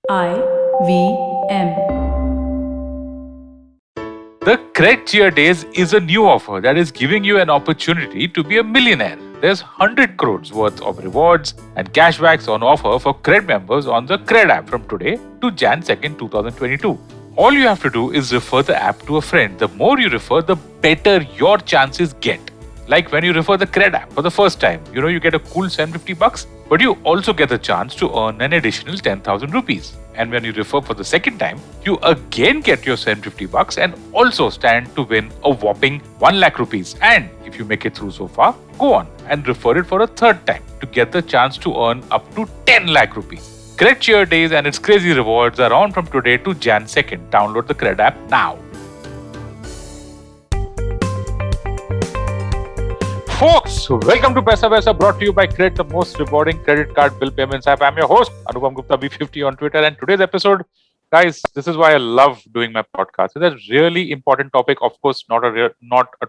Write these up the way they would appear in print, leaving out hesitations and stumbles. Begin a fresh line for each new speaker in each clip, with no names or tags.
IVM.
The CRED Cheer Days is a new offer that is giving you an opportunity to be a millionaire. There's 100 crores worth of rewards and cashbacks on offer for CRED members on the CRED app from today to Jan 2nd, 2022. All you have to do is refer the app to a friend. The more you refer, the better your chances get. Like when you refer the CRED app for the first time, you get a cool $750, but you also get the chance to earn an additional 10,000 rupees. And when you refer for the second time, you again get your $750 and also stand to win a whopping 1 lakh rupees. And if you make it through so far, go on and refer it for a third time to get the chance to earn up to 10 lakh rupees. CRED Cheer Days and its crazy rewards are on from today to Jan 2nd. Download the CRED app now. Folks, welcome to Paisa Vaisa, brought to you by CRED, the most rewarding credit card bill payments app. I'm your host, Anupam Gupta, B50 on Twitter. And today's episode, guys, this is why I love doing my podcast. It's a really important topic. Of course, not a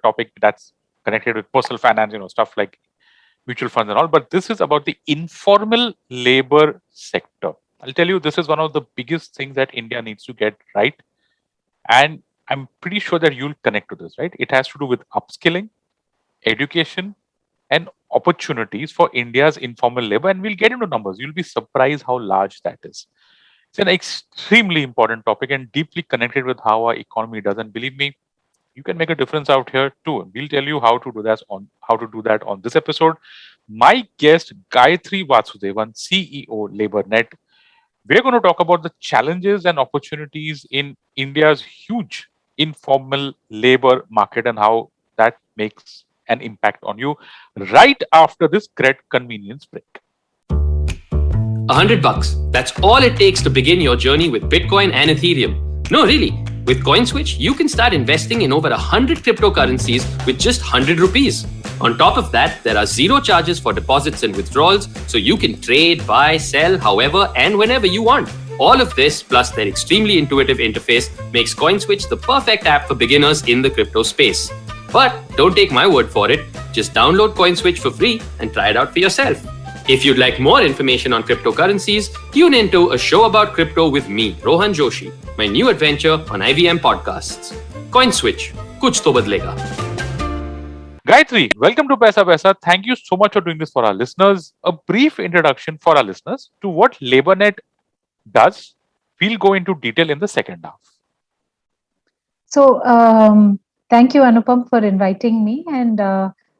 topic that's connected with personal finance, stuff like mutual funds and all. But this is about the informal labor sector. I'll tell you, this is one of the biggest things that India needs to get right. And I'm pretty sure that you'll connect to this, right? It has to do with upskilling, education, and opportunities for India's informal labor. And we'll get into numbers. You'll be surprised how large that is. It's an extremely important topic and deeply connected with how our economy does. And believe me, you can make a difference out here too. We'll tell you how to do that on this episode. My guest, Gayathri Vasudevan, CEO, LabourNet. We're going to talk about the challenges and opportunities in India's huge informal labor market and how that makes an impact on you right after this CRED convenience break.
$100. That's all it takes to begin your journey with Bitcoin and Ethereum. No, really. With CoinSwitch, you can start investing in over 100 cryptocurrencies with just 100 rupees. On top of that, there are zero charges for deposits and withdrawals, so you can trade, buy, sell, however and whenever you want. All of this, plus their extremely intuitive interface, makes CoinSwitch the perfect app for beginners in the crypto space. But don't take my word for it. Just download CoinSwitch for free and try it out for yourself. If you'd like more information on cryptocurrencies, tune into a show about crypto with me, Rohan Joshi, my new adventure on IVM podcasts. CoinSwitch, kuch to badlega.
Gayathri, welcome to Paisa Vaisa. Thank you so much for doing this for our listeners. A brief introduction for our listeners to what LabourNet does. We'll go into detail in the second half.
So, thank you, Anupam, for inviting me. And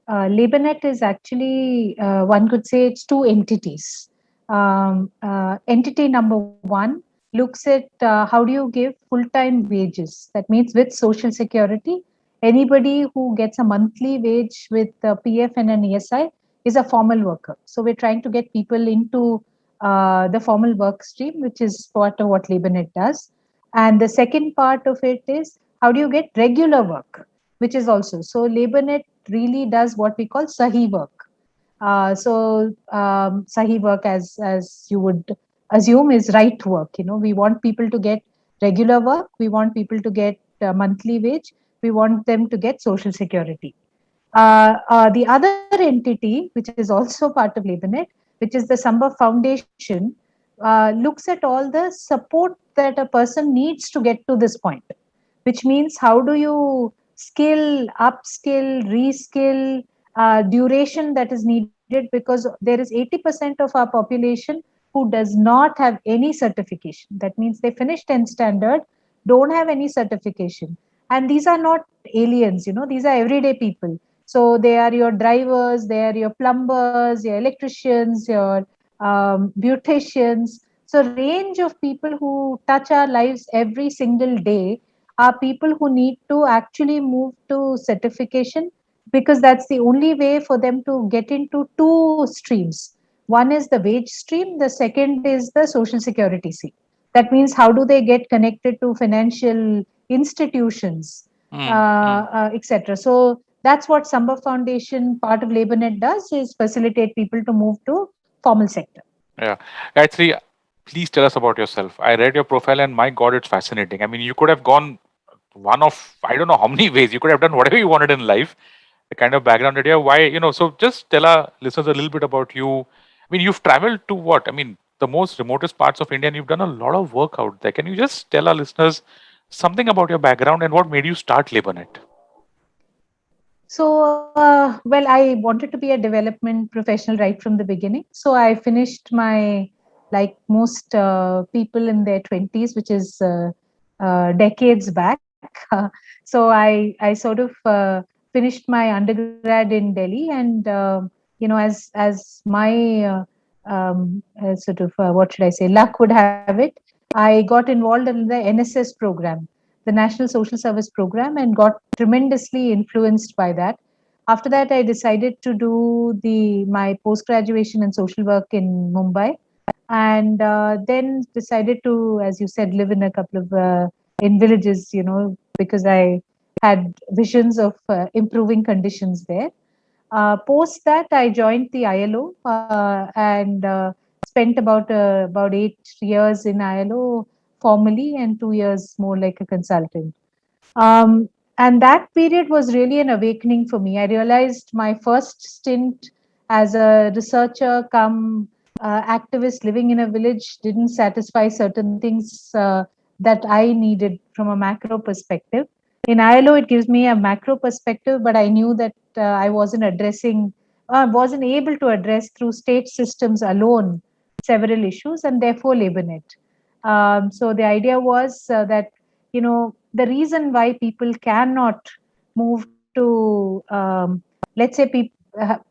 LabourNet is actually, one could say, it's two entities. Entity number one looks at how do you give full-time wages. That means with Social Security, anybody who gets a monthly wage with PF and an ESI is a formal worker. So we're trying to get people into the formal work stream, which is part of what LabourNet does. And the second part of it is how do you get regular work, which is also. So LabourNet really does what we call Sahi work. Sahi work, as you would assume, is right work. We want people to get regular work. We want people to get monthly wage. We want them to get Social Security. The other entity, which is also part of LabourNet, which is the Sambhav Foundation, looks at all the support that a person needs to get to this point, which means how do you skill, upskill, reskill, duration that is needed, because there is 80% of our population who does not have any certification. That means they finished 10th standard, don't have any certification. And these are not aliens, these are everyday people. So they are your drivers, they are your plumbers, your electricians, your beauticians. So range of people who touch our lives every single day are people who need to actually move to certification, because that's the only way for them to get into two streams. One is the wage stream, the second is the Social Security stream. That means how do they get connected to financial institutions, etc. So that's what Sambhav Foundation, part of LabourNet, does, is facilitate people to move to formal sector.
Yeah. Gayatri, please tell us about yourself. I read your profile and my God, it's fascinating. I mean, you could have gone one of, I don't know how many ways. You could have done whatever you wanted in life. The kind of background idea, why, so just tell our listeners a little bit about you. I mean, you've traveled to what? I mean, the most remotest parts of India, and you've done a lot of work out there. Can you just tell our listeners something about your background and what made you start LabourNet?
So, well, I wanted to be a development professional right from the beginning. So, I finished my, like most people in their 20s, which is decades back. So, I sort of finished my undergrad in Delhi, and as my sort of what should I say, luck would have it, I got involved in the NSS program, the National Social Service program, and got tremendously influenced by that. After that, I decided to do my post graduation in social work in Mumbai, and then decided to, as you said, live in a couple of in villages, because I had visions of improving conditions there. Post that, I joined the ILO and spent about 8 years in ILO formally, and 2 years more like a consultant. Um, and that period was really an awakening for me. I realized my first stint as a researcher come activist living in a village didn't satisfy certain things that I needed from a macro perspective. In ILO, it gives me a macro perspective, but I knew that wasn't able to address through state systems alone several issues, and therefore LabourNet. So the idea was that the reason why people cannot move to let's say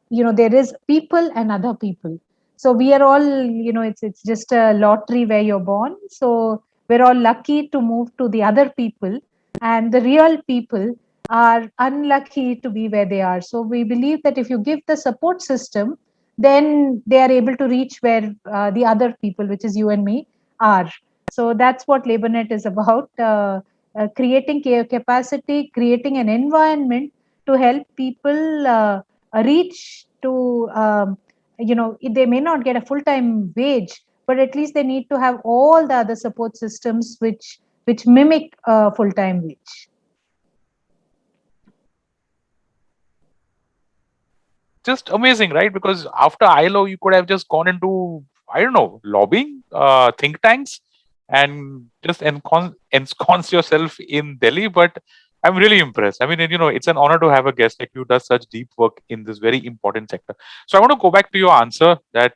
there is people and other people. So we are all, it's just a lottery where you're born. So we're all lucky to move to the other people, and the real people are unlucky to be where they are. So we believe that if you give the support system, then they are able to reach where the other people, which is you and me, are. So that's what LabourNet is about, creating capacity, creating an environment to help people reach to, they may not get a full-time wage, but at least they need to have all the other support systems which mimic a full-time wage.
Just amazing, right? Because after ILO, you could have just gone into, I don't know, lobbying, think tanks, and just ensconce yourself in Delhi. But I'm really impressed. I mean, it's an honor to have a guest like you who does such deep work in this very important sector. So I want to go back to your answer that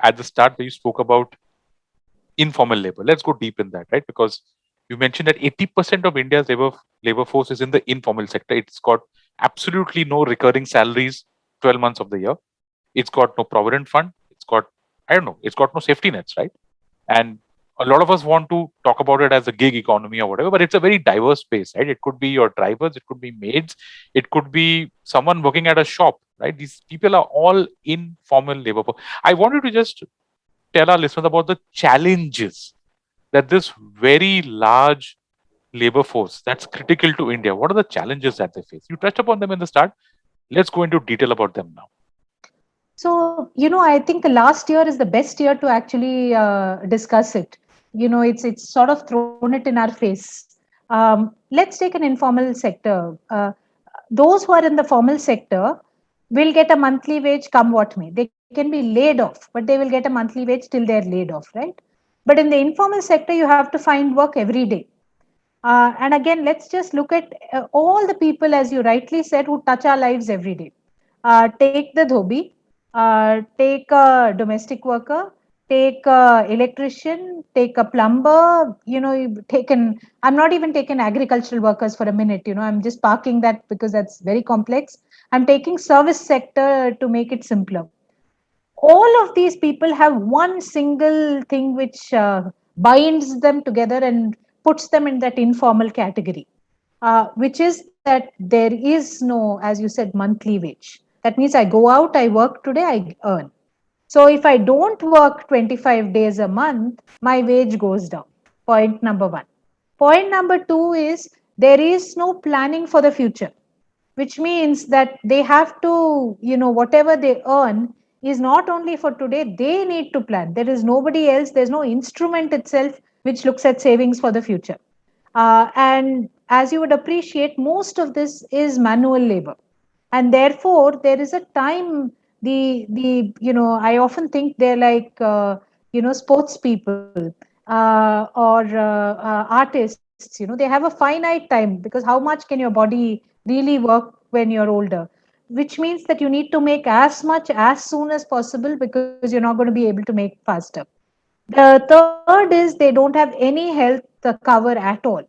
at the start where you spoke about informal labor. Let's go deep in that, right? Because you mentioned that 80% of India's labor force is in the informal sector. It's got absolutely no recurring salaries 12 months of the year. It's got no provident fund. It's got, I don't know, it's got no safety nets, right? And a lot of us want to talk about it as a gig economy or whatever, but it's a very diverse space, right? It could be your drivers, it could be maids, it could be someone working at a shop, right? These people are all informal labor. I wanted to just tell our listeners about the challenges that this very large labor force that's critical to India, what are the challenges that they face? You touched upon them in the start. Let's go into detail about them now.
So, I think the last year is the best year to actually discuss it. It's sort of thrown it in our face. Let's take an informal sector. Those who are in the formal sector will get a monthly wage come what may. They can be laid off, but they will get a monthly wage till they're laid off, right? But in the informal sector, you have to find work every day. And again, let's just look at all the people, as you rightly said, who touch our lives every day. Take the dhobi, take a domestic worker, take a electrician, take a plumber, I'm not even taking agricultural workers for a minute, I'm just parking that because that's very complex. I'm taking service sector to make it simpler. All of these people have one single thing which binds them together and puts them in that informal category, which is that there is no, as you said, monthly wage. That means I go out, I work today, I earn. So if I don't work 25 days a month, my wage goes down. Point number one. Point number two is there is no planning for the future, which means that they have to, whatever they earn is not only for today, they need to plan. There is nobody else, there's no instrument itself which looks at savings for the future. And as you would appreciate, most of this is manual labor. And therefore, there is a time, I often think they're like sports people, or artists. They have a finite time, because how much can your body really work when you're older? Which means that you need to make as much as soon as possible, because you're not going to be able to make faster. The third is they don't have any health cover at all.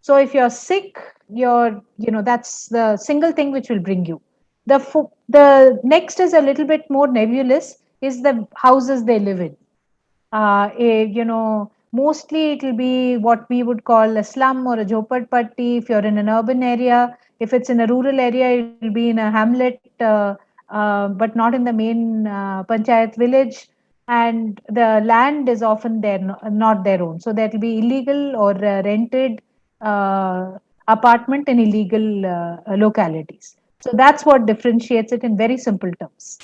So if you're sick, that's the single thing which will bring you. The next is a little bit more nebulous, is the houses they live in. Mostly it will be what we would call a slum or a jhopatpatti if you're in an urban area. If it's in a rural area, it will be in a hamlet, but not in the main panchayat village. And the land is often not their own. So that will be illegal or rented apartment in illegal localities. So that's what differentiates it in very simple terms.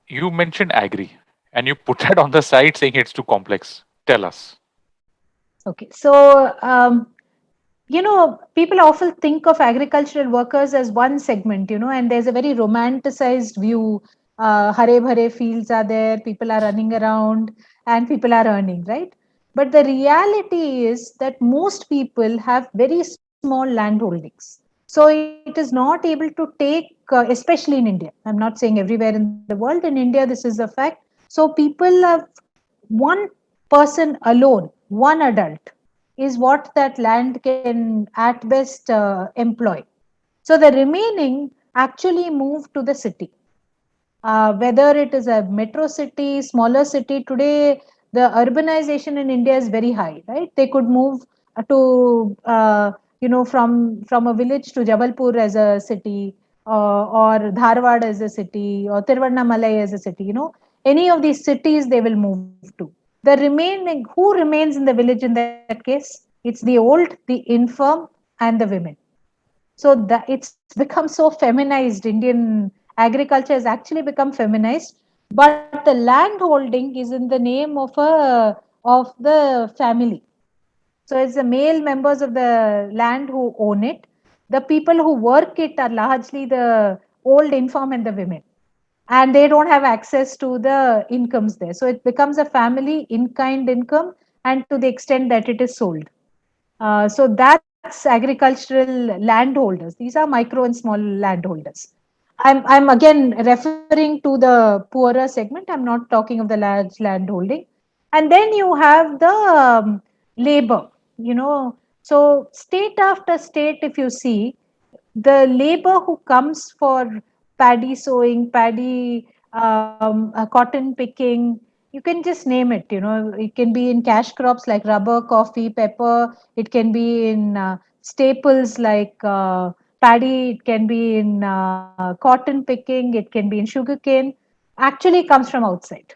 You mentioned agri and you put that on the side saying it's too complex. Tell us.
Okay, so people often think of agricultural workers as one segment, and there's a very romanticized view. Hare bhare fields are there, people are running around, and people are earning, right? But the reality is that most people have very small land holdings. So it is not able to take, especially in India. I'm not saying everywhere in the world. In India, this is a fact. So people have one person alone, one adult, is what that land can at best employ. So the remaining actually move to the city. Whether it is a metro city, smaller city, today the urbanization in India is very high, right? They could move from a village to Jabalpur as a city, or Dharwad as a city, or Tiruvannamalai as a city. Any of these cities they will move to. The remaining, who remains in the village in that case? It's the old, the infirm, and the women. So that it's become so feminized. Indian agriculture has actually become feminized, but the land holding is in the name of the family. So it's the male members of the land who own it. The people who work it are largely the old infirm and the women, and they don't have access to the incomes there. So it becomes a family in kind income, and to the extent that it is sold. So that's agricultural landholders. These are micro and small landholders. I'm again referring to the poorer segment. I'm not talking of the large landholding. And then you have the labor. So state after state, if you see, the labor who comes for paddy sowing, paddy cotton picking, you can just name it. It can be in cash crops like rubber, coffee, pepper. It can be in staples like paddy. It can be in cotton picking. It can be in sugarcane. Actually comes from outside.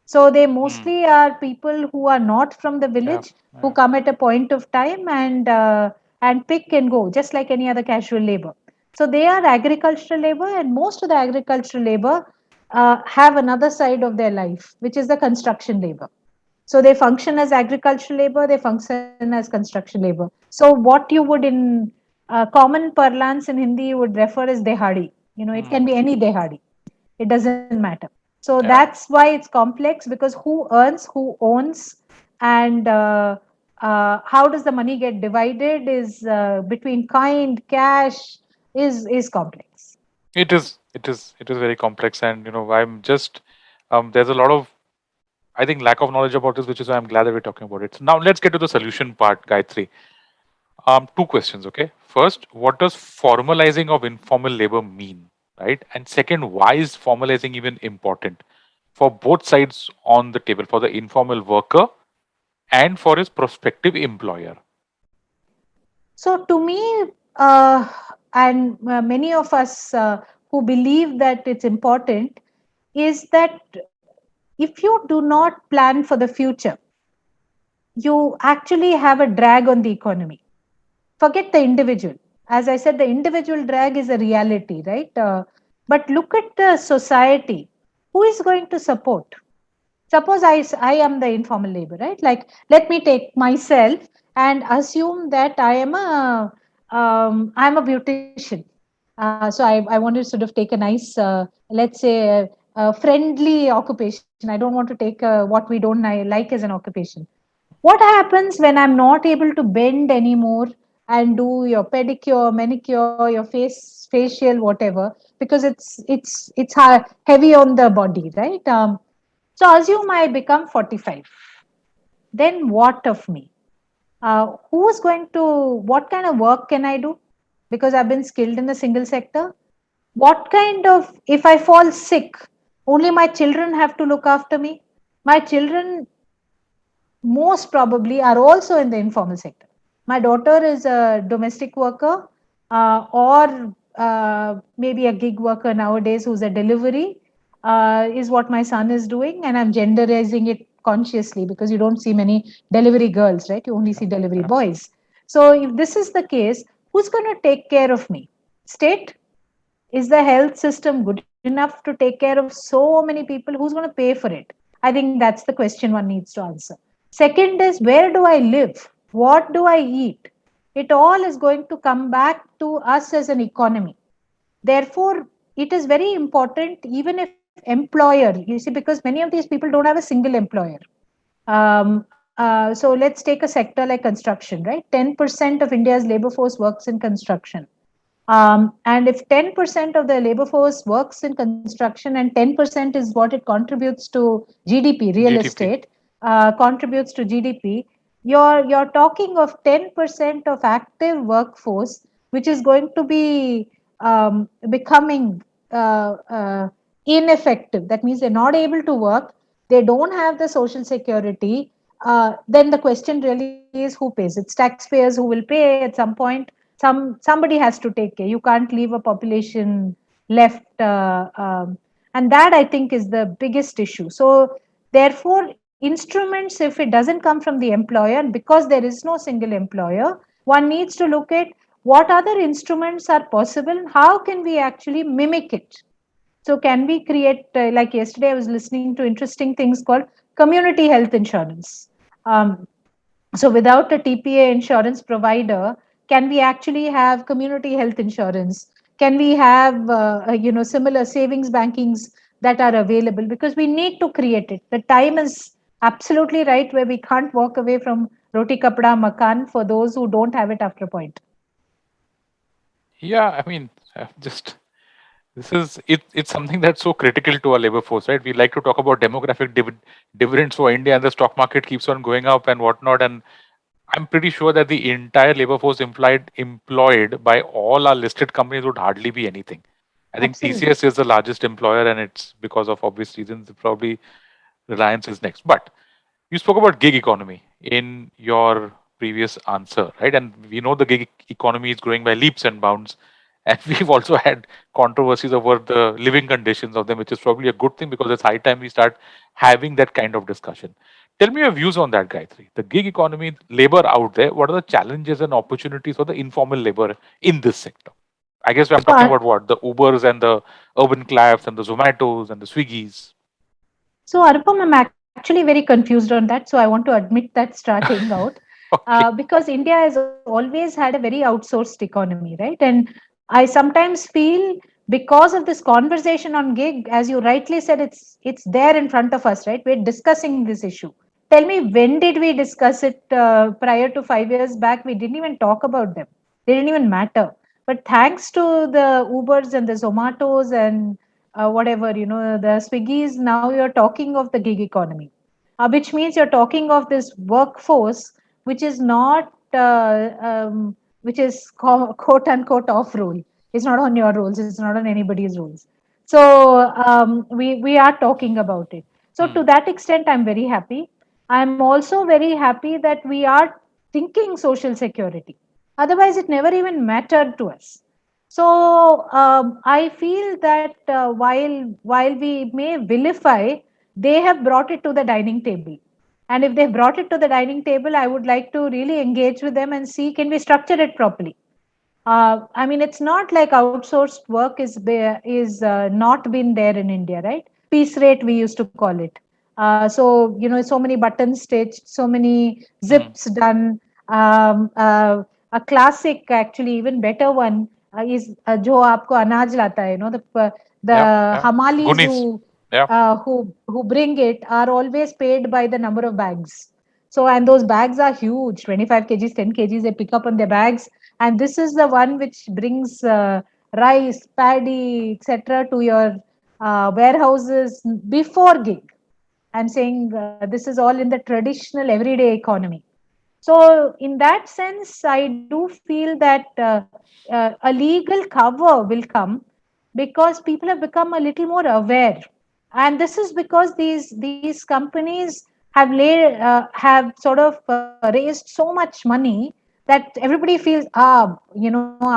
So they
Hmm.
mostly are people who are not from the
Yeah.
village, who
Yeah.
come at a point of time and pick and go, just like any other casual labor. So they are agricultural labor, and most of the agricultural labor have another side of their life, which is the construction labor. So they function as agricultural labor, they function as construction labor. So what you would in common parlance in Hindi you would refer as dehadi. It can
Hmm.
be any dehadi. It doesn't matter. So
Yeah.
that's why it's complex, because who earns, who owns, and how does the money get divided is between kind, cash, is complex.
It is. It is. It is very complex, and I'm just there's a lot of, I think, lack of knowledge about this, which is why I'm glad that we're talking about it. So now let's get to the solution part, Gayatri. Two questions, okay? First, what does formalizing of informal labor mean, right? And second, why is formalizing even important for both sides on the table, for the informal worker and for his prospective employer?
So to me, uh, and many of us who believe that it's important, is that if you do not plan for the future, you actually have a drag on the economy. Forget the individual. As I said, the individual drag is a reality, right? But look at the society. Who is going to support? Suppose I am the informal labor, right? Like, let me take myself and assume that I'm a beautician. So I want to sort of take a nice, let's say, friendly occupation. I don't want to take what we don't like as an occupation. What happens when I'm not able to bend anymore and do your pedicure, manicure, your facial, whatever, because it's heavy on the body, right? So assume I become 45. Then what of me? Who's going to? What kind of work can I do? Because I've been skilled in the single sector. What kind of? If I fall sick, only my children have to look after me. My children most probably are also in the informal sector. My daughter is a domestic worker or maybe a gig worker nowadays who's a delivery, is what my son is doing. And I'm genderizing it consciously because you don't see many delivery girls, right? You only see delivery
Yeah.
boys. So if this is the case, who's going to take care of me? State? Is the health system good enough to take care of so many people? Who's going to pay for it? I think that's the question one needs to answer. Second is, where do I live? What do I eat? It all is going to come back to us as an economy. Therefore, it is very important, even if employer, you see, because many of these people don't have a single employer. So let's take a sector like construction, right? 10% of India's labor force works in construction. And if 10% of the labor force works in construction and 10% is what it contributes to GDP, real
GDP.
estate contributes to GDP, you're talking of 10% of active workforce, which is going to be becoming ineffective. That means they're not able to work, they don't have the social security. Then the question really is, who pays? It's taxpayers who will pay at some point. Somebody has to take care. You can't leave a population left, and that I think is the biggest issue. So therefore, instruments, if it doesn't come from the employer, because there is no single employer, one needs to look at what other instruments are possible. How can we actually mimic it? So can we create, like yesterday, I was listening to interesting things called community health insurance. Um, so without a TPA insurance provider, can we actually have community health insurance? Can we have similar savings bankings that are available? Because we need to create it. The time is absolutely right where we can't walk away from roti kapda makan for those who don't have it after a point.
Yeah, I mean, just this is it. It's something that's so critical to our labor force, right? We like to talk about demographic dividends for India, and the stock market keeps on going up and whatnot. And I'm pretty sure that the entire labor force employed by all our listed companies would hardly be anything. I think
Absolutely.
TCS is the largest employer, and it's because of obvious reasons. Probably Reliance is next. But you spoke about gig economy in your previous answer, right? And we know the gig economy is growing by leaps and bounds. And we've also had controversies over the living conditions of them, which is probably a good thing because it's high time we start having that kind of discussion. Tell me your views on that, Gayatri. The gig economy, labor out there, what are the challenges and opportunities for the informal labor in this sector? I guess I'm talking
So,
about what? The Ubers and the Urban Claps and the Zomatos and the Swiggies.
So, Anupam, I'm actually very confused on that. So, I want to admit that starting out,
Okay.
because India has always had a very outsourced economy, right? And I sometimes feel because of this conversation on gig, as you rightly said, it's there in front of us, right? We're discussing this issue. Tell me, when did we discuss it prior to 5 years back? We didn't even talk about them. They didn't even matter. But thanks to the Ubers and the Zomatos and whatever, the Swiggies, now you're talking of the gig economy, which means you're talking of this workforce which is not, which is quote unquote off rule. It's not on your rules, it's not on anybody's rules. So we are talking about it. So to
Hmm.
that extent, I'm very happy. I'm also very happy that we are thinking social security. Otherwise, it never even mattered to us. So I feel that while we may vilify, they have brought it to the dining table. And if they've brought it to the dining table, I would like to really engage with them and see, can we structure it properly. I mean, it's not like outsourced work is not been there in India, right? Piece rate we used to call it. So so many buttons stitched, so many
Hmm.
zips done. A classic, actually, even better one is जो आपको अनाज लाता है, the
Yep. Yep.
hamalis
Goonies.
who
Yeah.
who bring it are always paid by the number of bags. So, and those bags are huge, 25 kgs, 10 kgs, they pick up on their bags. And this is the one which brings rice, paddy, etc. to your warehouses before gig. I'm saying this is all in the traditional everyday economy. So, in that sense, I do feel that a legal cover will come because people have become a little more aware, and this is because these companies have sort of raised so much money that everybody feels, are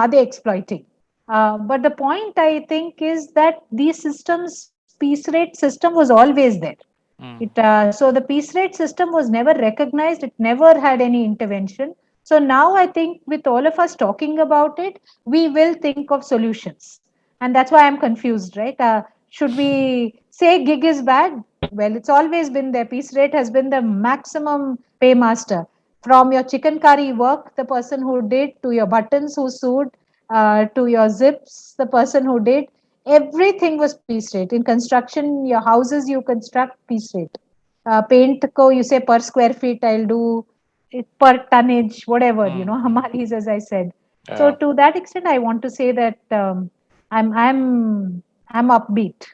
they exploiting? But the point I think is that these systems, piece rate system was always there.
Mm.
So the piece rate system was never recognized. It never had any intervention. So now I think with all of us talking about it, we will think of solutions, and that's why I'm confused, right? Should we say gig is bad? Well, it's always been there. Piece rate has been the maximum paymaster. From your chicken curry work, the person who did, to your buttons who sewed, to your zips, the person who did, everything was piece rate. In construction, your houses you construct, piece rate. Paint co, you say per square feet, I'll do it per tonnage, whatever,
Mm.
hamalis, as I said. So
Yeah.
to that extent, I want to say that I'm upbeat.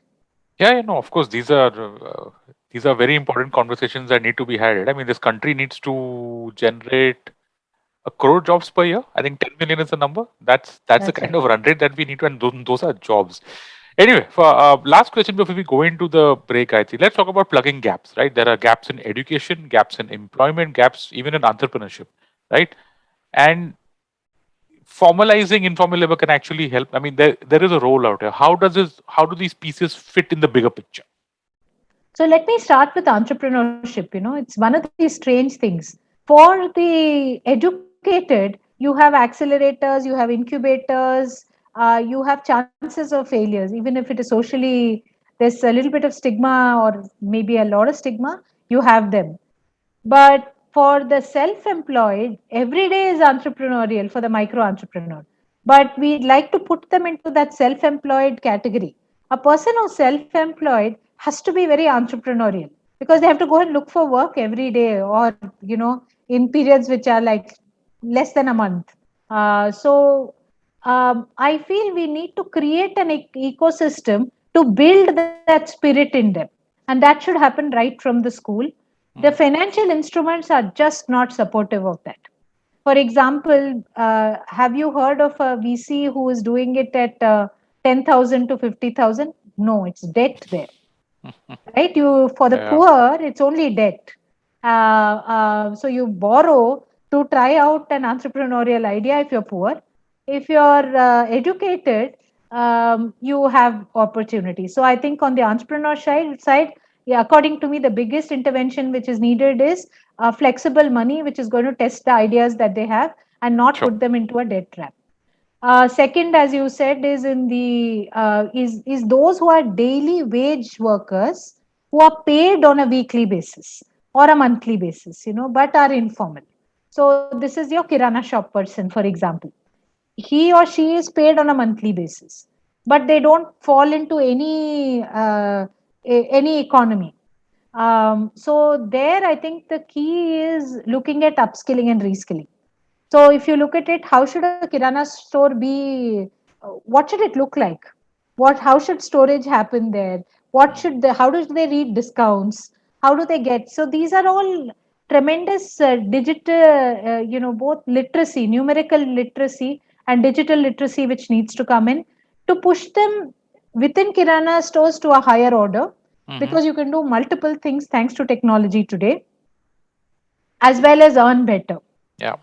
Yeah, of course, these are very important conversations that need to be had. I mean, this country needs to generate a crore jobs per year. I think 10 million is the number. That's the
That's
kind
right.
of run rate that we need to, and those are jobs. Anyway, for last question before we go into the break, I think let's talk about plugging gaps. Right, there are gaps in education, gaps in employment, gaps even in entrepreneurship. Right, and formalizing informal labor can actually help. I mean, there is a role out here. How do these pieces fit in the bigger picture?
So let me start with entrepreneurship. It's one of these strange things. For the educated, you have accelerators, you have incubators, you have chances of failures, even if it is socially, there's a little bit of stigma or maybe a lot of stigma, you have them. But for the self employed, every day is entrepreneurial for the micro entrepreneur. But we'd like to put them into that self employed category. A person who's self employed has to be very entrepreneurial because they have to go and look for work every day, or, in periods which are like less than a month. I feel we need to create an ecosystem to build that spirit in them. And that should happen right from the school. The
Mm.
financial instruments are just not supportive of that. For example, have you heard of a VC who is doing it at 10,000 to 50,000? No, it's debt there, right? You, for the
Yeah.
poor, it's only debt. So you borrow to try out an entrepreneurial idea if you're poor. If you're educated, you have opportunity. So I think on the entrepreneur side, yeah, according to me, the biggest intervention which is needed is flexible money, which is going to test the ideas that they have and not
Sure.
put them into a debt trap. Second, as you said, is in the is those who are daily wage workers who are paid on a weekly basis or a monthly basis, but are informal. So this is your kirana shop person, for example. He or she is paid on a monthly basis, but they don't fall into any economy. So there, I think the key is looking at upskilling and reskilling. So if you look at it, how should a kirana store be? What should it look like? How should storage happen there? How do they read discounts? How do they get? So these are all tremendous digital, both literacy, numerical literacy and digital literacy, which needs to come in to push them within kirana stores to a higher order,
Hmm.
because you can do multiple things thanks to technology today, as well as earn better.
Yeah.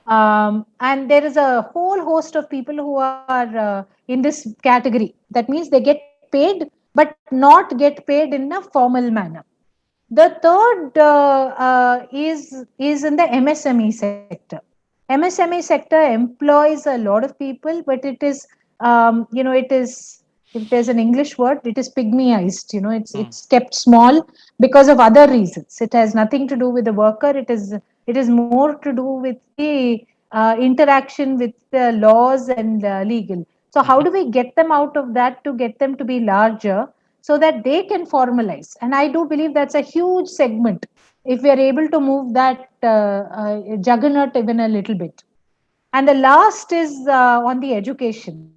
And there is a whole host of people who are in this category. That means they get paid, but not get paid in a formal manner. The third is in the MSME sector. MSME sector employs a lot of people, but it is, it is, if there's an English word, it is pygmyized.
Mm.
It's kept small because of other reasons. It has nothing to do with the worker. It is more to do with the interaction with the laws and legal. So how
Mhm.
do we get them out of that to get them to be larger? so that they can formalize. And I do believe that's a huge segment if we are able to move that juggernaut even a little bit. And the last is on the education.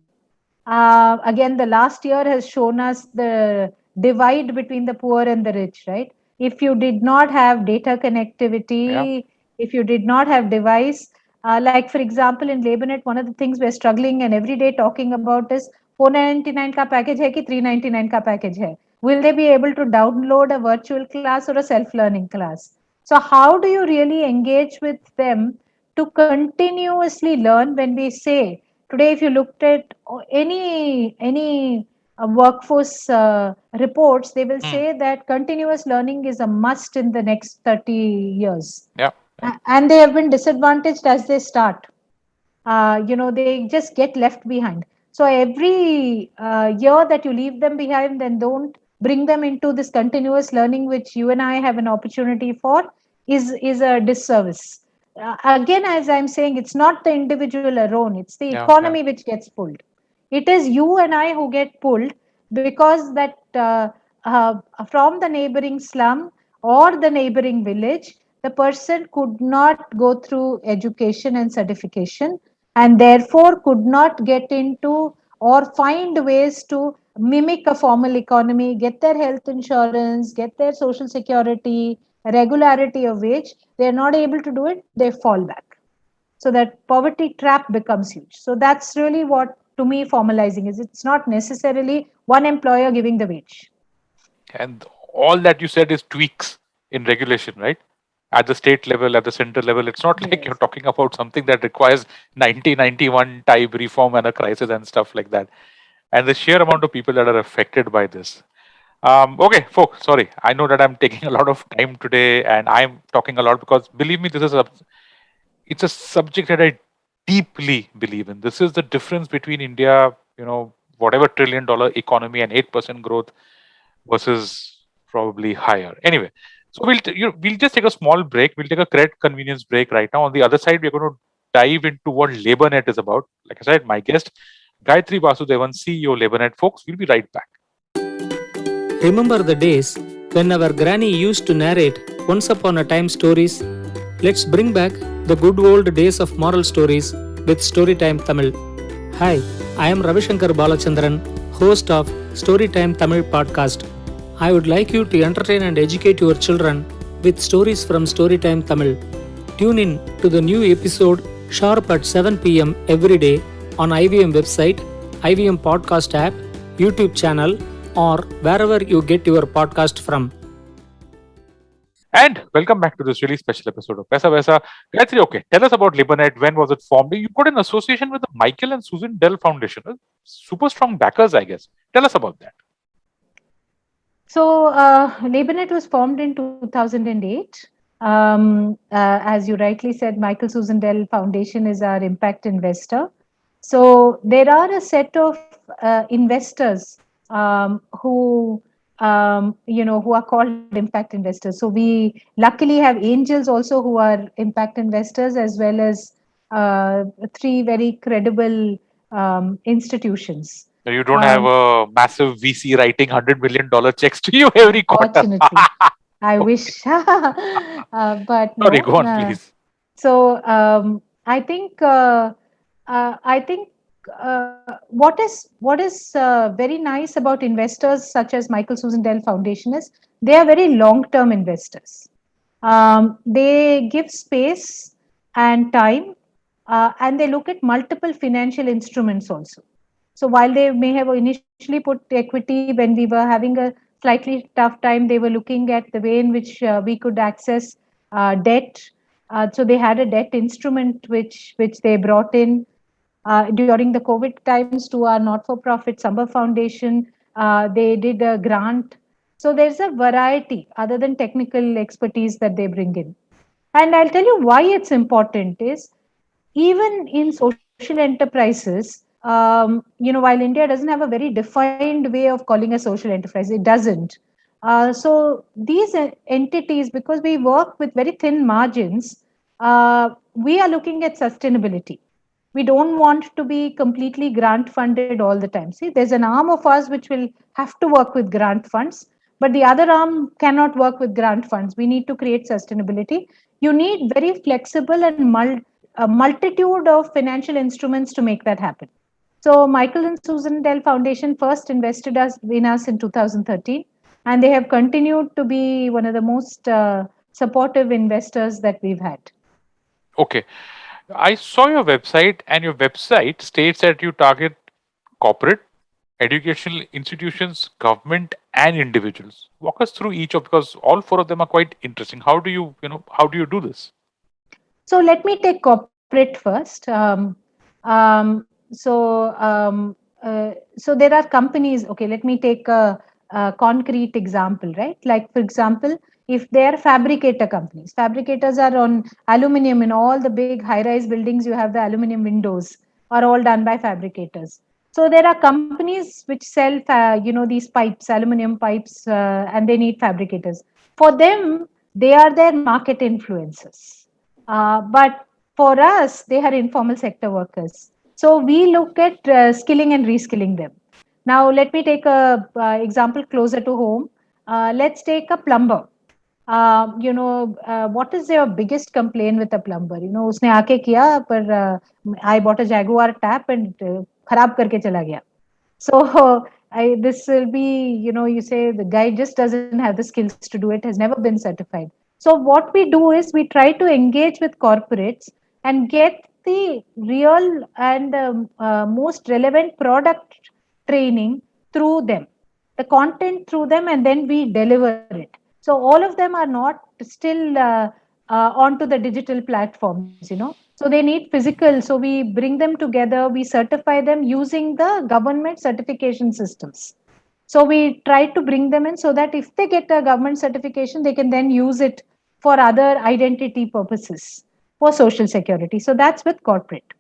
Again, the last year has shown us the divide between the poor and the rich, right? If you did not have data
Yeah.
connectivity, if you did not have device, like for example, in LabourNet, one of the things we're struggling and every day talking about is 499 ka package hai ki 399 ka package hai. Will they be able to download a virtual class or a self-learning class? So how do you really engage with them to continuously learn? When we say today, if you looked at any workforce reports, they will
Hmm.
say that continuous learning is a must in the next 30 years.
Yeah.
And they have been disadvantaged as they start. They just get left behind. So every year that you leave them behind and don't bring them into this continuous learning, which you and I have an opportunity for, is a disservice. Again, as I'm saying, it's not the individual alone, it's the
Yeah. Yeah.
economy which gets pulled. It is you and I who get pulled because that from the neighboring slum or the neighboring village, the person could not go through education and certification, and therefore could not get into or find ways to mimic a formal economy, get their health insurance, get their social security, regularity of wage. They're not able to do it, they fall back. So that poverty trap becomes huge. So that's really what, to me, formalizing is. It's not necessarily one employer giving the wage.
And all that you said is tweaks in regulation, right? At the state level, at the central level, it's not like you're
Yes.
talking about something that requires 1991 type reform and a crisis and stuff like that. And the sheer amount of people that are affected by this. Okay, folks, sorry. I know that I'm taking a lot of time today and I'm talking a lot because believe me, it's a subject that I deeply believe in. This is the difference between India, whatever $1 trillion economy and 8% growth versus probably higher. Anyway, so we'll just take a small break. We'll take a credit convenience break right now. On the other side, we're going to dive into what LabourNet is about. Like I said, my guest, Gayathri Vasudevan, CEO LabourNet. Folks, we'll be right back.
Remember the days when our granny used to narrate once upon a time stories? Let's bring back the good old days of moral stories with Storytime Tamil. Hi, I am Ravishankar Balachandran, host of Storytime Tamil podcast. I would like you to entertain and educate your children with stories from Storytime Tamil. Tune in to the new episode sharp at 7 p.m. every day on IVM website, IVM podcast app, YouTube channel, or wherever you get your podcast from.
And welcome back to this really special episode of Paisa Vaisa. Gayathri, okay, tell us about LabourNet. When was it formed? You got an association with the Michael and Susan Dell Foundation. Super strong backers, I guess. Tell us about that.
So LabourNet was formed in 2008. As you rightly said, Michael Susan Dell Foundation is our impact investor. So there are a set of investors who are called impact investors. So we luckily have angels also who are impact investors, as well as three very credible institutions.
So you don't have a massive VC writing $100 million checks to you every quarter.
Unfortunately, I wish, but no.
Sorry, go on, please.
So I think what is very nice about investors such as Michael Susan Dell Foundation is they are very long-term investors. They give space and time, and they look at multiple financial instruments also. So while they may have initially put equity when we were having a slightly tough time, they were looking at the way in which we could access debt. So they had a debt instrument which they brought in during the COVID times to our not-for-profit Samba Foundation. They did a grant. So there's a variety other than technical expertise that they bring in. And I'll tell you why it's important is even in social enterprises, while India doesn't have a very defined way of calling a social enterprise, it doesn't. So these entities, because we work with very thin margins, we are looking at sustainability. We don't want to be completely grant funded all the time. See, there's an arm of us which will have to work with grant funds, but the other arm cannot work with grant funds. We need to create sustainability. You need very flexible and a multitude of financial instruments to make that happen. So Michael and Susan Dell Foundation first invested in us in 2013, and they have continued to be one of the most supportive investors that we've had.
Okay. I saw your website, and your website states that you target corporate, educational institutions, government, and individuals. Walk us through each of, because all four of them are quite interesting. How do you do this?
So let me take corporate first. So there are companies. Okay, let me take a concrete example, right? Like for example, if they are fabricator companies, fabricators are on aluminum. In all the big high-rise buildings, you have the aluminum windows are all done by fabricators. So there are companies which sell, these pipes, aluminum pipes, and they need fabricators. For them, they are their market influencers. But for us, they are informal sector workers. So we look at skilling and reskilling them. Now, let me take a example closer to home. Let's take a plumber. What is your biggest complaint with a plumber? उसने आके किया, पर I bought a Jaguar tap and खराब करके चला गया. So this will be, you say the guy just doesn't have the skills to do it, has never been certified. So what we do is we try to engage with corporates and get the real and most relevant product training through them, the content through them, and then we deliver it. So all of them are not still onto the digital platforms. So they need physical. So we bring them together, we certify them using the government certification systems. So we try to bring them in so that if they get a government certification, they can then use it for other identity purposes for social security. So that's with corporate.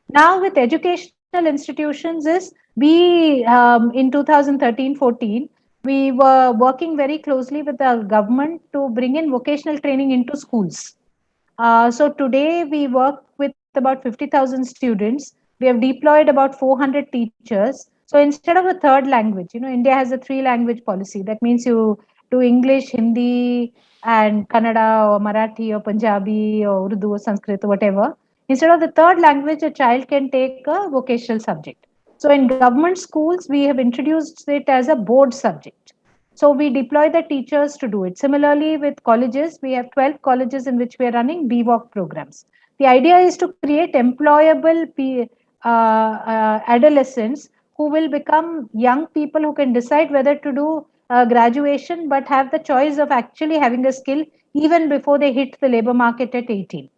Now with educational institutions is we in 2013-14, we were working very closely with the government to bring in vocational training into schools. So today we work with about 50,000 students. We have deployed about 400 teachers. So instead of a third language, India has a 3-language policy. That means you do English, Hindi, and Kannada or Marathi or Punjabi or Urdu or Sanskrit or whatever. Instead of the third language, a child can take a vocational subject. So in government schools, we have introduced it as a board subject. So we deploy the teachers to do it. Similarly, with colleges, we have 12 colleges in which we are running BVOC programs. The idea is to create employable adolescents who will become young people who can decide whether to do graduation, but have the choice of actually having a skill even before they hit the labor market at 18.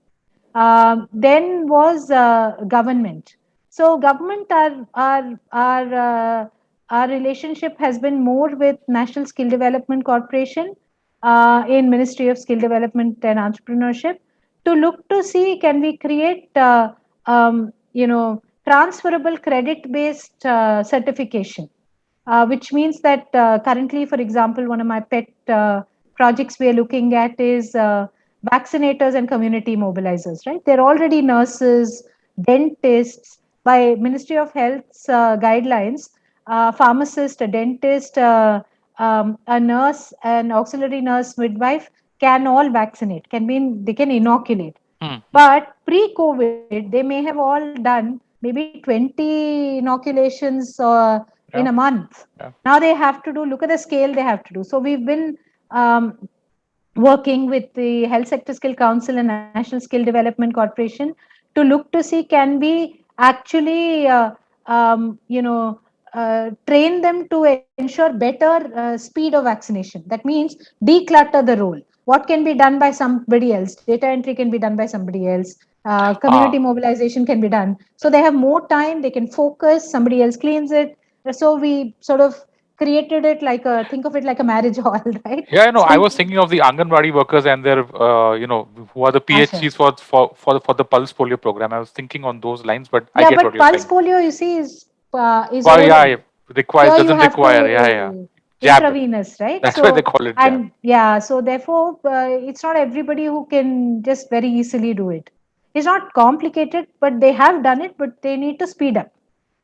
Then was government. So government, our relationship has been more with National Skill Development Corporation in Ministry of Skill Development and Entrepreneurship to look to see can we create transferable credit-based certification, which means that currently, for example, one of my pet projects we are looking at is vaccinators and community mobilizers, right? They're already nurses, dentists. By Ministry of Health's guidelines, pharmacist, a dentist, a nurse, an auxiliary nurse, midwife can all vaccinate, they can inoculate. But pre-COVID, they may have all done maybe 20 inoculations in a month.
Yeah.
Now they have to look at the scale they have to do. So we've been working with the Health Sector Skill Council and National Skill Development Corporation to look to see can we actually train them to ensure better speed of vaccination. That means declutter the role. What can be done by somebody else? Data entry can be done by somebody else. Community mobilization can be done. So they have more time, they can focus, somebody else cleans it. So we sort of created it think of it like a marriage hall, right?
Yeah, I know.
So,
I was thinking of the Anganwadi workers and their, who are the PhDs for the Pulse Polio program. I was thinking on those lines, but I get what you're
Pulse
saying.
polio, you see, is
Well,
oral.
yeah, doesn't
have
require.
to
Jab.
intravenous, right?
That's why they call it jab.
So therefore, it's not everybody who can just very easily do it. It's not complicated, but they have done it, but they need to speed up.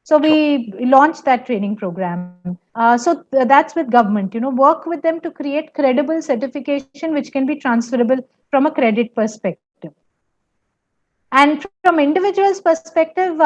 So
Sure.
we launched that training program. That's with government, work with them to create credible certification which can be transferable from a credit perspective. And from individuals' perspective,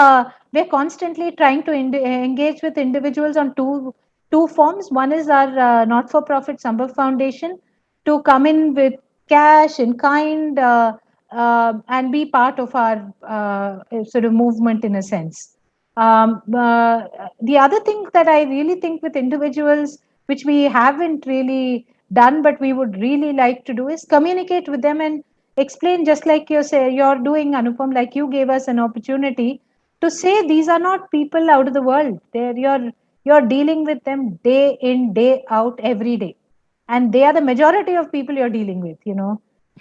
we're constantly trying to engage with individuals on two forms. One is our not-for-profit Sambhav Foundation to come in with cash in kind and be part of our sort of movement in a sense. The other thing that I really think with individuals, which we haven't really done, but we would really like to do, is communicate with them and explain, just like you're doing, Anupam, like you gave us an opportunity to say these are not people out of the world. You're dealing with them day in, day out, every day. And they are the majority of people you're dealing with,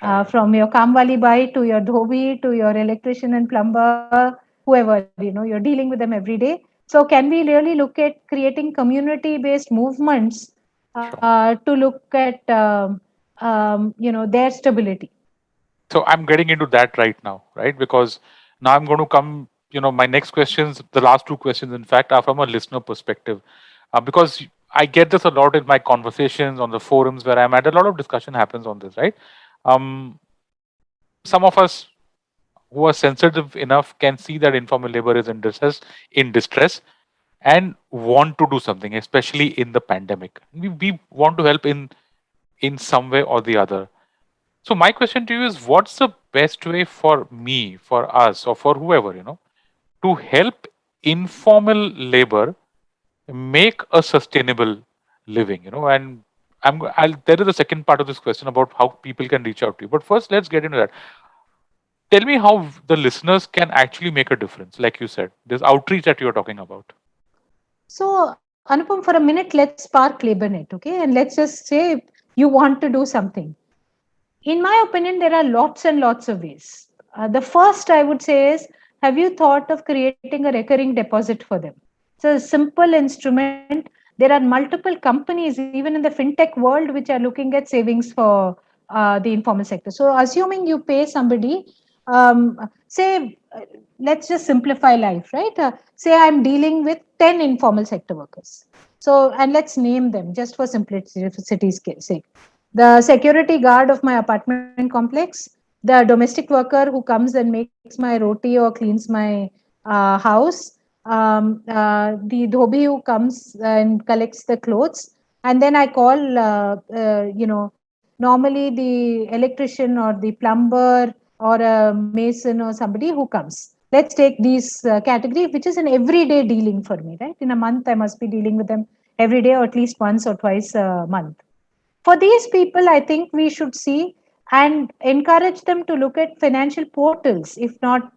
Right.
from your Kamwali Bai to your Dhobi to your electrician and plumber, whoever, you're dealing with them every day. So can we really look at creating community-based movements
Sure.
to look at, their stability?
So I'm getting into that right now, right? Because now I'm going to come, my next questions, the last two questions, in fact, are from a listener perspective. Because I get this a lot in my conversations on the forums where I'm at. A lot of discussion happens on this, right? Some of us who are sensitive enough can see that informal labor is in distress and want to do something, especially in the pandemic. We want to help in some way or the other. So my question to you is, what's the best way for me, for us, or for whoever, to help informal labor make a sustainable living, and there is a second part of this question about how people can reach out to you. But first, let's get into that. Tell me how the listeners can actually make a difference. Like you said, this outreach that you're talking about.
So, Anupam, for a minute, let's spark LabourNet, okay? And let's just say you want to do something. In my opinion, there are lots and lots of ways. The first I would say is, have you thought of creating a recurring deposit for them? It's a simple instrument. There are multiple companies, even in the fintech world, which are looking at savings for the informal sector. So, assuming you pay somebody, say, let's just simplify life, right? Say I'm dealing with 10 informal sector workers. So, and let's name them just for simplicity's sake: the security guard of my apartment complex, the domestic worker who comes and makes my roti or cleans my house, the dhobi who comes and collects the clothes, and then I call, normally the electrician or the plumber or a mason or somebody who comes. Let's take these category, which is an everyday dealing for me, right? In a month, I must be dealing with them every day or at least once or twice a month. For these people, I think we should see and encourage them to look at financial portals, if not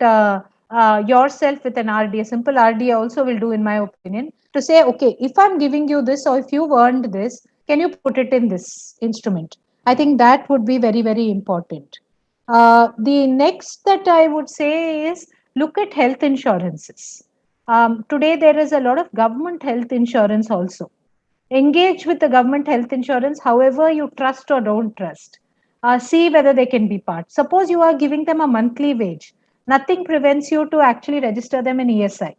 yourself with an RD. A simple RD also will do, in my opinion, to say, okay, if I'm giving you this or if you've earned this, can you put it in this instrument? I think that would be very, very important. The next that I would say is look at health insurances. Today, there is a lot of government health insurance also. Engage with the government health insurance, however you trust or don't trust. See whether they can be part. Suppose you are giving them a monthly wage. Nothing prevents you to actually register them in ESI.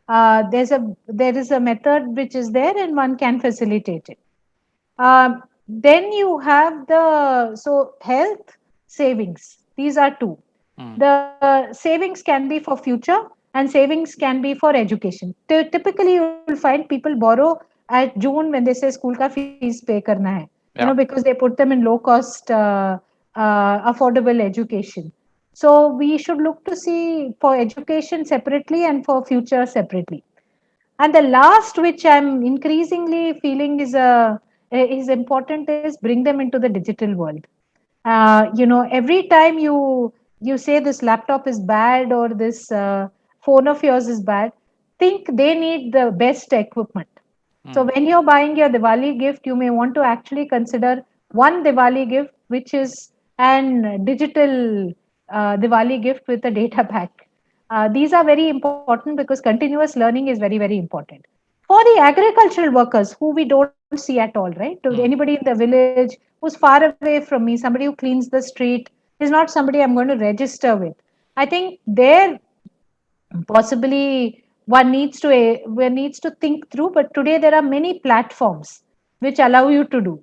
There is a method which is there, and one can facilitate it. Then you have health savings. These are two. The savings can be for future, and savings can be for education. Typically, you will find people borrow at June when they say school ka fees pay karna hai,
Yeah.
because they put them in low cost, affordable education. So we should look to see for education separately and for future separately. And the last, which I'm increasingly feeling is important, is bring them into the digital world. Every time you say this laptop is bad or this phone of yours is bad, think they need the best equipment. So when you're buying your Diwali gift, you may want to actually consider one Diwali gift, which is an digital Diwali gift with a data pack. These are very important because continuous learning is very, very important. For the agricultural workers who we don't see at all, right? To anybody in the village who's far away from me, somebody who cleans the street is not somebody I'm going to register with. I think there possibly one needs to think through, but today there are many platforms which allow you to do.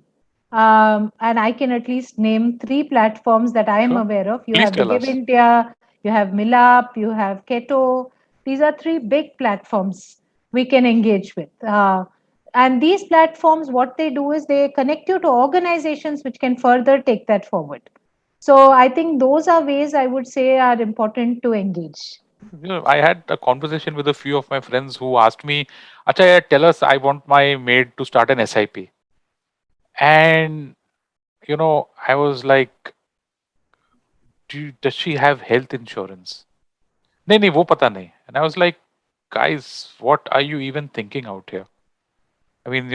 And I can at least name three platforms that I am
Sure.
aware of. You
Please
have the
tell
Give
us.
India, you have Milap, you have Keto. These are three big platforms we can engage with. And these platforms, what they do is they connect you to organizations which can further take that forward. So I think those are ways I would say are important to engage.
I had a conversation with a few of my friends who asked me, Acha, tell us, I want my maid to start an SIP. And, I was like, does she have health insurance? नहीं नहीं वो पता नहीं. And I was like, guys, what are you even thinking out here? I mean,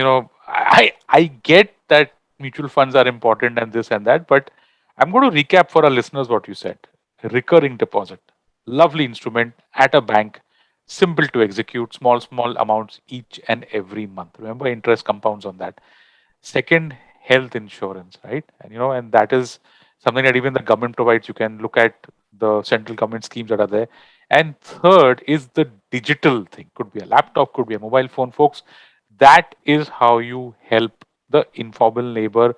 I get that mutual funds are important and this and that, but I'm going to recap for our listeners what you said. Recurring deposit, lovely instrument at a bank, simple to execute, small amounts each and every month. Remember, interest compounds on that. Second, health insurance, right? And that is something that even the government provides. You can look at the central government schemes that are there. And third is the digital thing. Could be a laptop, could be a mobile phone, folks. That is how you help the informal labor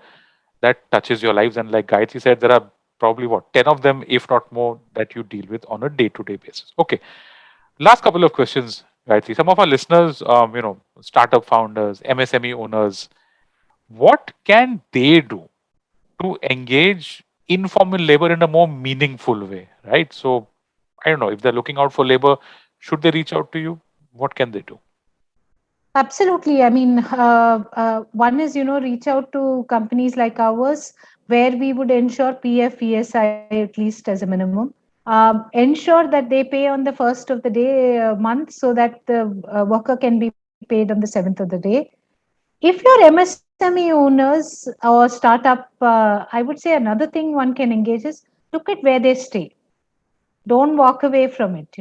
that touches your lives. And like Gayatri said, there are probably 10 of them, if not more, that you deal with on a day-to-day basis. Okay. Last couple of questions, Gayatri. Some of our listeners, startup founders, MSME owners, what can they do to engage informal labor in a more meaningful way, right? So I don't know, if they're looking out for labor, should they reach out to you? What can they do?
Absolutely. I mean, one is, reach out to companies like ours where we would ensure PF, ESI at least as a minimum. Ensure that they pay on the first of the day month so that the worker can be paid on the seventh of the day. If you're MSME owners or startup, I would say another thing one can engage is look at where they stay. Don't walk away from it.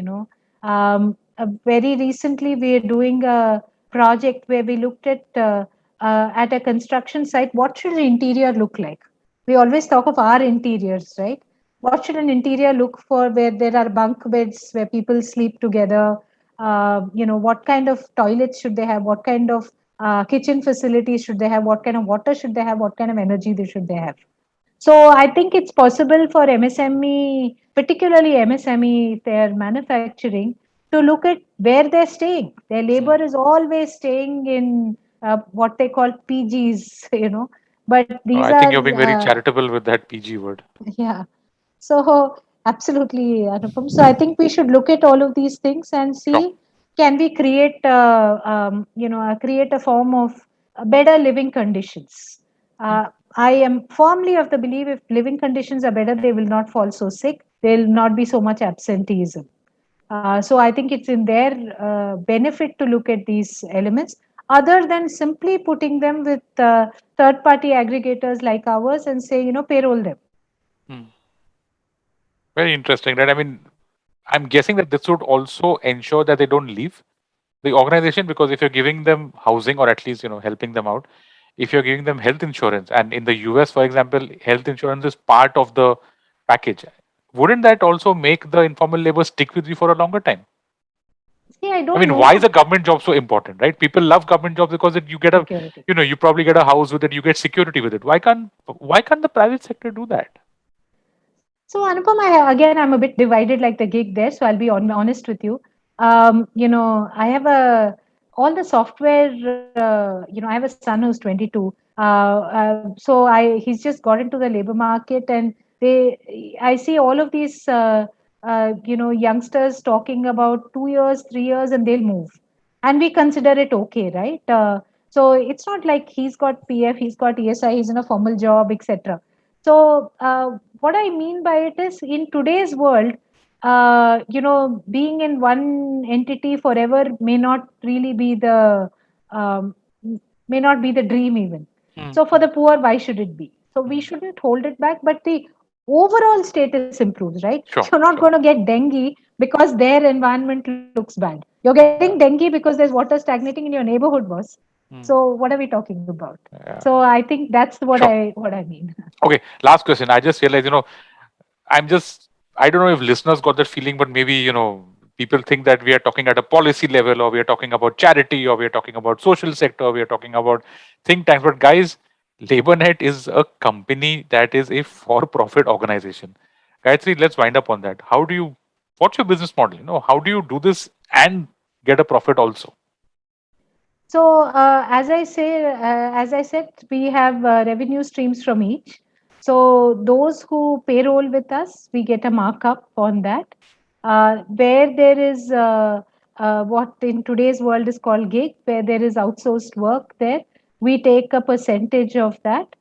Very recently we are doing a project where we looked at a construction site. What should the interior look like? We always talk of our interiors, right? What should an interior look for where there are bunk beds where people sleep together? What kind of toilets should they have? What kind of kitchen facilities should they have? What kind of water should they have? What kind of energy should they have? So I think it's possible for MSME, particularly MSME, if they're manufacturing, to look at where they're staying. Their labor is always staying in what they call PGs, But
Oh,
these
I think
are,
you're being very charitable with that PG word.
yeah. So absolutely, Anupam. So I think we should look at all of these things and
Sure.
see, can we create create a form of better living conditions. I am firmly of the belief if living conditions are better, they will not fall so sick. There will not be so much absenteeism. So I think it's in their benefit to look at these elements other than simply putting them with third party aggregators like ours and say, payroll them.
Hmm. Very interesting, right? I mean, I'm guessing that this would also ensure that they don't leave the organization, because if you're giving them housing or at least helping them out, if you're giving them health insurance, and in the US, for example, health insurance is part of the package, wouldn't that also make the informal labor stick with you for a longer time?
See, I
I
don't
mean,
know
why is a government job so important, right? People love government jobs because you get a,
security.
you probably get a house with it, you get security with it. Why can't the private sector do that?
So, Anupam, again, I'm a bit divided like the gig there. So, I'll be honest with you. I have all the software. I have a son who's 22. So, he's just got into the labor market, and I see all of these, youngsters talking about 2 years, 3 years, and they'll move, and we consider it okay, right? So, it's not like he's got PF, he's got ESI, he's in a formal job, etc. So, what I mean by it is in today's world, being in one entity forever um, may not be the dream even. So for the poor, why should it be? So we shouldn't hold it back, but the overall status improves, right? You're
Sure,
not going to
sure.
get dengue because their environment looks bad. You're getting dengue because there's water stagnating in your neighborhood, boss.
Hmm.
So what are we talking about?
Yeah.
So I think that's
Sure.
what I mean.
Okay, last question. I just realized, I'm just I don't know if listeners got that feeling, but maybe, people think that we are talking at a policy level, or we are talking about charity, or we are talking about social sector, or we are talking about think tanks. But guys, LabourNet is a company that is a for-profit organization. Gayatri, let's wind up on that. What's your business model? How do you do this and get a profit also?
So, as I said, we have revenue streams from each. So, those who payroll with us, we get a markup on that. Where there is what in today's world is called gig, where there is outsourced work there, we take a percentage of that.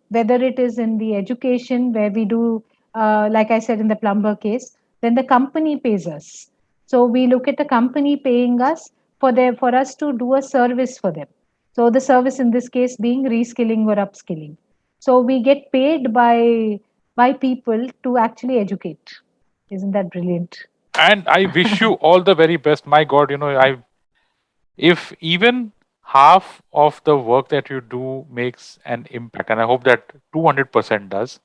Whether it is in the education, where we do, like I said, in the plumber case, then the company pays us. So we look at the company paying us for us to do a service for them. So the service in this case being reskilling or upskilling. So we get paid by people to actually educate. Isn't that brilliant?
And I wish you all the very best. My God, if even half of the work that you do makes an impact, and I hope that 200% does,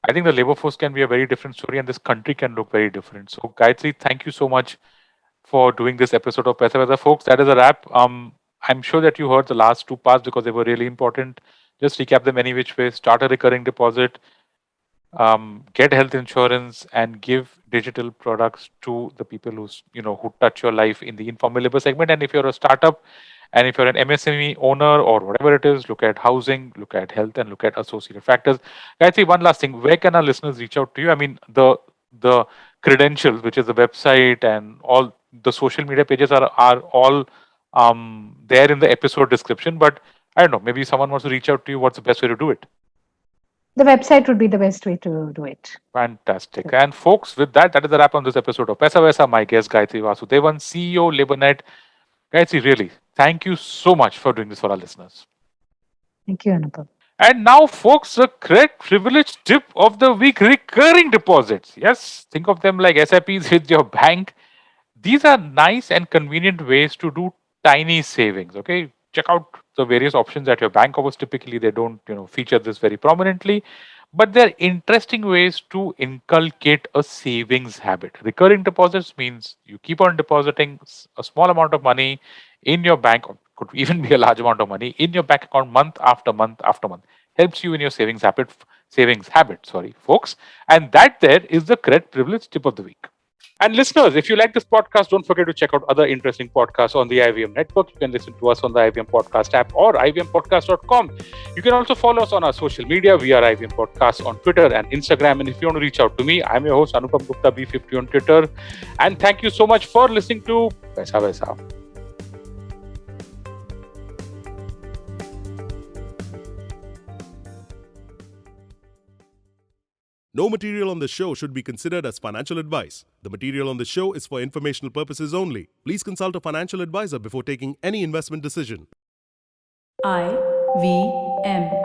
I think the labor force can be a very different story, and this country can look very different. So, Gayatri, thank you so much for doing this episode of Paisa Vaisa. Folks, that is a wrap. I'm sure that you heard the last two parts because they were really important. Just recap them any which way. Start a recurring deposit, get health insurance, and give digital products to the people who touch your life in the informal labor segment. And if you're a startup, and if you're an MSME owner or whatever it is, look at housing, look at health, and look at associated factors. Gayatri, one last thing: where can our listeners reach out to you? I mean, the credentials, which is the website and all the social media pages, are all there in the episode description. But I don't know, maybe someone wants to reach out to you. What's the best way to do it?
The website would be the best way to do it.
Fantastic. And folks, with that is the wrap on this episode of Paisa Vaisa. My guest, Gayathri Vasudevan, CEO, LabourNet. Gayathri, really, thank you so much for doing this for our listeners.
Thank you, Anupam.
And now, folks, the CRED privilege tip of the week: recurring deposits. Yes, think of them like SIPs with your bank. These are nice and convenient ways to do tiny savings. Okay, check out the various options at your bank offers. Typically, they don't feature this very prominently, but they're interesting ways to inculcate a savings habit. Recurring deposits means you keep on depositing a small amount of money in your bank, or could even be a large amount of money in your bank account month after month after month. Helps you in your savings habit. Sorry, folks. And that there is the CRED privilege tip of the week. And listeners, if you like this podcast, don't forget to check out other interesting podcasts on the IVM network. You can listen to us on the IVM Podcast app or ivmpodcast.com. You can also follow us on our social media. We are IVM Podcast on Twitter and Instagram. And if you want to reach out to me, I'm your host, Anupam Gupta, B50 on Twitter. And thank you so much for listening to Paisa Vaisa.
No material on the show should be considered as financial advice. The material on the show is for informational purposes only. Please consult a financial advisor before taking any investment decision.
IVM